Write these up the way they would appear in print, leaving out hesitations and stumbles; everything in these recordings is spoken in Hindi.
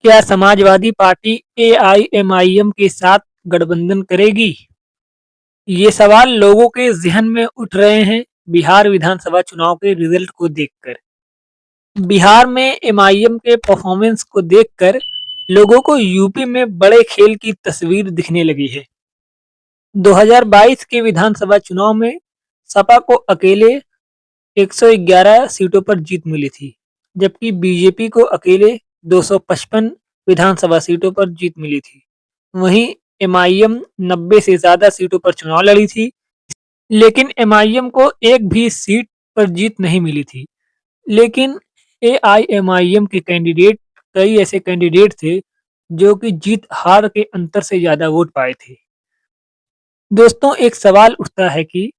क्या समाजवादी पार्टी एआईएमआईएम के साथ गठबंधन करेगी? ये सवाल लोगों के ज़हन में उठ रहे हैं बिहार विधानसभा चुनाव के रिजल्ट को देखकर। बिहार में एमआईएम के परफॉर्मेंस को देखकर लोगों को यूपी में बड़े खेल की तस्वीर दिखने लगी है। 2022 के विधानसभा चुनाव में सपा को अकेले 111 सीटों पर जीत मिली थी, जबकि बीजेपी को अकेले 255 विधानसभा सीटों पर जीत मिली थी। वहीं एमआईएम 90 से ज़्यादा सीटों पर चुनाव लड़ी थी, लेकिन एमआईएम को एक भी सीट पर जीत नहीं मिली थी। लेकिन एआईएमआईएम के कैंडिडेट कई ऐसे कैंडिडेट थे जो कि जीत हार के अंतर से ज़्यादा वोट पाए थे। दोस्तों, एक सवाल उठता है कि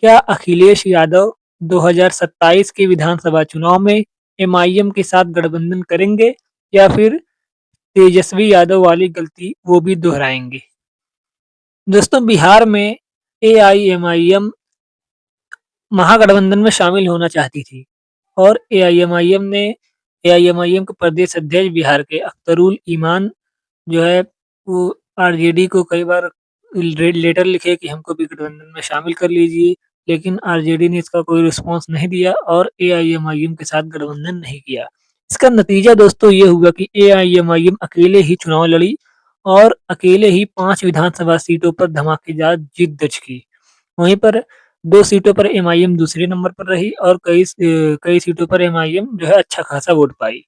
क्या अखिलेश यादव 2027 के विधानसभा चुनाव में एमआईएम के साथ गठबंधन करेंगे या फिर तेजस्वी यादव वाली गलती वो भी दोहराएंगे? दोस्तों, बिहार में एआईएमआईएम महागठबंधन में शामिल होना चाहती थी और एआईएमआईएम के प्रदेश अध्यक्ष बिहार के अख्तरुल ईमान जो है वो आरजेडी को कई बार लेटर लिखे कि हमको भी गठबंधन में शामिल कर लीजिए, लेकिन आरजेडी ने इसका कोई रिस्पॉन्स नहीं दिया और एआईएमआईएम के साथ गठबंधन नहीं किया। इसका नतीजा दोस्तों ये हुआ कि एआईएमआईएम अकेले ही चुनाव लड़ी और अकेले ही 5 विधानसभा सीटों पर धमाकेदार जीत दर्ज की। वहीं पर 2 सीटों पर एमआईएम दूसरे नंबर पर रही और कई सीटों पर एमआईएम जो है अच्छा खासा वोट पाई।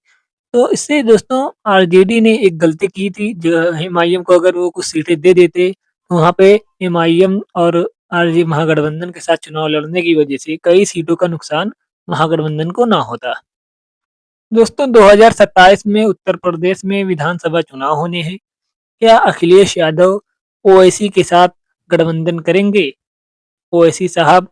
तो इससे दोस्तों आरजेडी ने एक गलती की थी, जो एमआईएम को अगर वो कुछ सीटें दे देते, तो वहाँ पे एमआईएम और आरजे महागठबंधन के साथ चुनाव लड़ने की वजह से कई सीटों का नुकसान महागठबंधन को ना होता। दोस्तों, 2027 में उत्तर प्रदेश में विधानसभा चुनाव होने हैं। क्या अखिलेश यादव ओवैसी के साथ गठबंधन करेंगे? ओवैसी साहब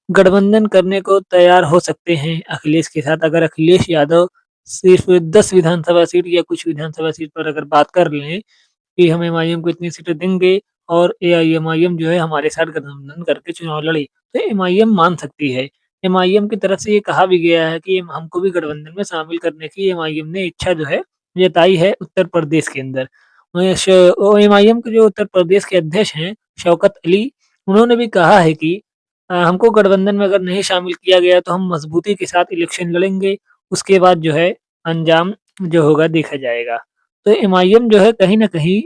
गठबंधन करने को तैयार हो सकते हैं अखिलेश के साथ, अगर अखिलेश यादव सिर्फ 10 विधानसभा सीट या कुछ विधानसभा सीट पर अगर बात कर लें कि हम एमआईएम को इतनी सीटें देंगे और एआईएमआईएम जो है हमारे साथ गठबंधन करके चुनाव लड़े, तो एमआईएम मान सकती है। एमआईएम की तरफ से ये कहा भी गया है कि हमको भी गठबंधन में शामिल करने की एमआईएम ने इच्छा जो है जताई है उत्तर प्रदेश के अंदर। एमआईएम के जो उत्तर प्रदेश के अध्यक्ष हैं शौकत अली, उन्होंने भी कहा है कि हमको गठबंधन में अगर नहीं शामिल किया गया तो हम मजबूती के साथ इलेक्शन लड़ेंगे, उसके बाद जो है अंजाम जो होगा देखा जाएगा। तो एमआईएम जो है कहीं न कहीं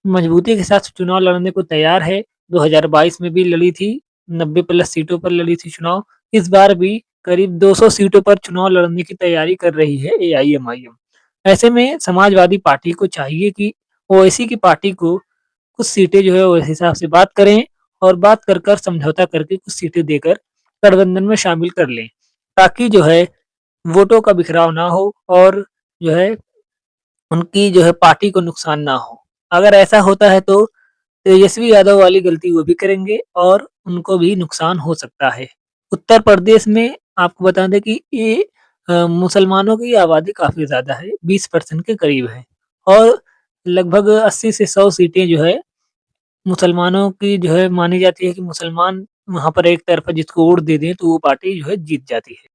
मजबूती के साथ चुनाव लड़ने को तैयार है। 2022 में भी लड़ी थी, 90 प्लस सीटों पर लड़ी थी चुनाव। इस बार भी करीब 200 सीटों पर चुनाव लड़ने की तैयारी कर रही है एआईएमआईएम। ऐसे में समाजवादी पार्टी को चाहिए कि ओवैसी की पार्टी को कुछ सीटें जो है उस हिसाब से बात करें और बात कर समझौता करके कुछ सीटें देकर गठबंधन में शामिल कर लें, ताकि जो है वोटों का बिखराव ना हो और जो है उनकी जो है पार्टी को नुकसान ना हो। अगर ऐसा होता है तो तेजस्वी यादव वाली गलती वो भी करेंगे और उनको भी नुकसान हो सकता है। उत्तर प्रदेश में आपको बता दें कि ये मुसलमानों की आबादी काफ़ी ज़्यादा है, 20% के करीब है और लगभग 80 से 100 सीटें जो है मुसलमानों की जो है मानी जाती है कि मुसलमान वहाँ पर एक तरफ़ा जिसको वोट दे दें तो वो पार्टी जो है जीत जाती है।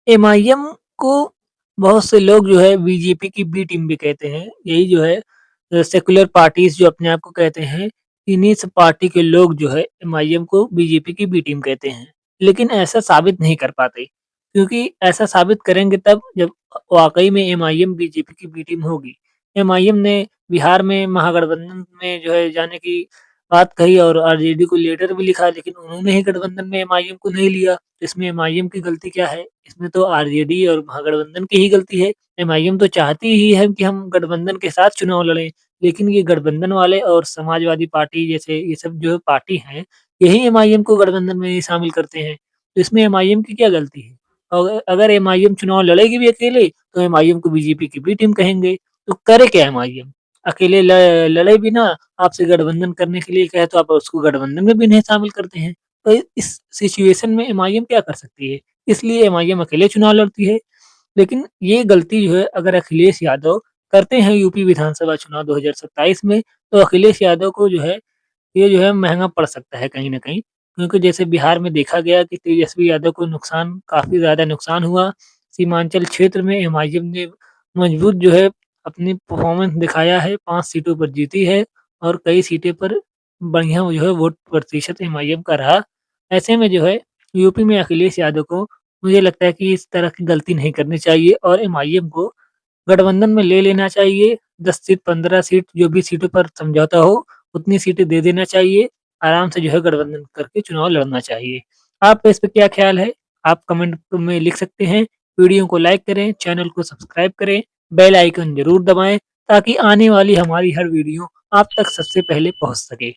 एमआईएम को बहुत से लोग जो है बीजेपी की बी टीम भी कहते हैं। यही जो है सेक्युलर पार्टीज़ जो अपने आप को कहते हैं, इन्हीं सब पार्टी के लोग जो है एमआईएम को बीजेपी की बी टीम कहते हैं। लेकिन ऐसा साबित नहीं कर पाते, क्योंकि ऐसा साबित करेंगे तब जब वाक़ई में एमआईएम बीजेपी की बी टीम होगी। एमआईएम ने बिहार में महागठबंधन में जो है जाने की बात कही और आरजेडी को लेटर भी लिखा, लेकिन उन्होंने ही गठबंधन में एमआईएम को नहीं लिया। तो इसमें एमआईएम की गलती क्या है? इसमें तो आरजेडी और महागठबंधन की ही गलती है। एमआईएम तो चाहती ही है कि हम गठबंधन के साथ चुनाव लड़ें, लेकिन ये गठबंधन वाले और समाजवादी पार्टी जैसे ये सब जो पार्टी हैं, यही एमआईएम को गठबंधन में शामिल करते हैं। तो इसमें एमआईएम की क्या गलती है? और अगर एमआईएम चुनाव लड़ेगी भी अकेले, तो एमआईएम को बीजेपी की बी टीम कहेंगे। तो करे क्या एमआईएम? अकेले लड़े भी ना, आपसे गठबंधन करने के लिए कहे तो आप उसको गठबंधन में भी नहीं शामिल करते हैं। तो इस सिचुएशन में एमआईएम क्या कर सकती है? इसलिए एमआईएम अकेले चुनाव लड़ती है। लेकिन ये गलती जो है अगर अखिलेश यादव करते हैं यूपी विधानसभा चुनाव 2027 में, तो अखिलेश यादव को जो है ये जो है महँगा पड़ सकता है कहीं न कहीं। क्योंकि जैसे बिहार में देखा गया कि तेजस्वी यादव को काफ़ी ज़्यादा नुकसान हुआ। सीमांचल क्षेत्र में एमआईएम ने मजबूत जो है अपनी परफ़ॉर्मेंस दिखाया है, 5 सीटों पर जीती है और कई सीटें पर बढ़िया जो है वोट प्रतिशत एमआईएम का रहा। ऐसे में जो है यूपी में अखिलेश यादव को मुझे लगता है कि इस तरह की गलती नहीं करनी चाहिए और एमआईएम को गठबंधन में ले लेना चाहिए। 10 सीट 15 सीट जो भी सीटों पर समझौता हो, उतनी सीटें दे देना चाहिए। आराम से जो है गठबंधन करके चुनाव लड़ना चाहिए। आपका इस पे क्या ख़्याल है? आप कमेंट में लिख सकते हैं। वीडियो को लाइक करें, चैनल को सब्सक्राइब करें, बेल आइकन ज़रूर दबाएँ ताकि आने वाली हमारी हर वीडियो आप तक सबसे पहले पहुँच सके।